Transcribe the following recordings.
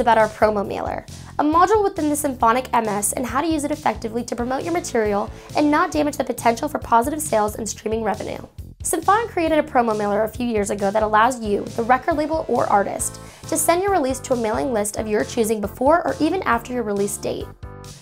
about our promo mailer, a module within the Symphonic MS, and how to use it effectively to promote your material and not damage the potential for positive sales and streaming revenue. Symphonic created a promo mailer a few years ago that allows you, the record label or artist, to send your release to a mailing list of your choosing before or even after your release date.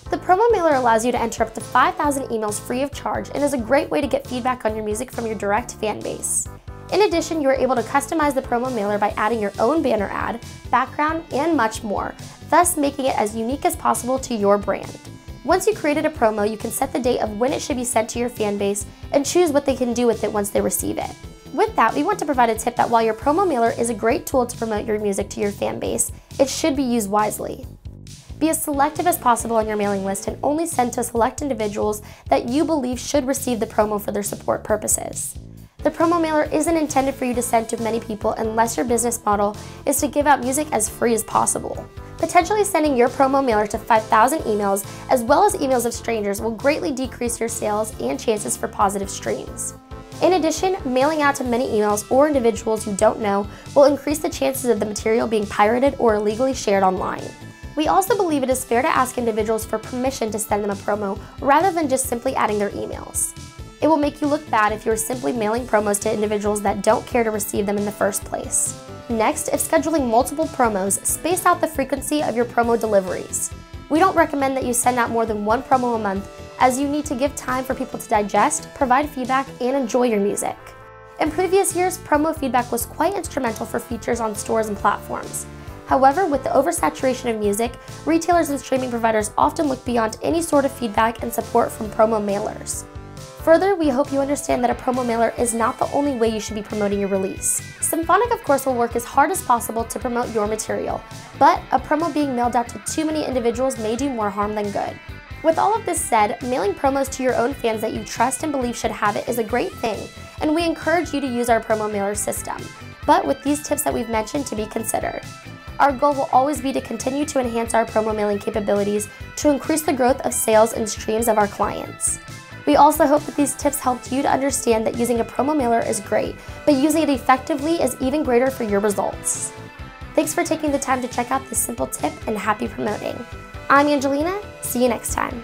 The promo mailer allows you to enter up to 5,000 emails free of charge and is a great way to get feedback on your music from your direct fan base. In addition, you are able to customize the promo mailer by adding your own banner ad, background, and much more, thus making it as unique as possible to your brand. Once you created a promo, you can set the date of when it should be sent to your fan base and choose what they can do with it once they receive it. With that, we want to provide a tip that while your promo mailer is a great tool to promote your music to your fan base, it should be used wisely. Be as selective as possible on your mailing list and only send to select individuals that you believe should receive the promo for their support purposes. The promo mailer isn't intended for you to send to many people unless your business model is to give out music as free as possible. Potentially sending your promo mailer to 5,000 emails as well as emails of strangers will greatly decrease your sales and chances for positive streams. In addition, mailing out to many emails or individuals you don't know will increase the chances of the material being pirated or illegally shared online. We also believe it is fair to ask individuals for permission to send them a promo rather than just simply adding their emails. It will make you look bad if you are simply mailing promos to individuals that don't care to receive them in the first place. Next, if scheduling multiple promos, space out the frequency of your promo deliveries. We don't recommend that you send out more than one promo a month, as you need to give time for people to digest, provide feedback, and enjoy your music. In previous years, promo feedback was quite instrumental for features on stores and platforms. However, with the oversaturation of music, retailers and streaming providers often look beyond any sort of feedback and support from promo mailers. Further, we hope you understand that a promo mailer is not the only way you should be promoting your release. Symphonic, of course, will work as hard as possible to promote your material, but a promo being mailed out to too many individuals may do more harm than good. With all of this said, mailing promos to your own fans that you trust and believe should have it is a great thing, and we encourage you to use our promo mailer system, but with these tips that we've mentioned to be considered. Our goal will always be to continue to enhance our promo mailing capabilities to increase the growth of sales and streams of our clients. We also hope that these tips helped you to understand that using a promo mailer is great, but using it effectively is even greater for your results. Thanks for taking the time to check out this simple tip, and happy promoting. I'm Angelina. See you next time.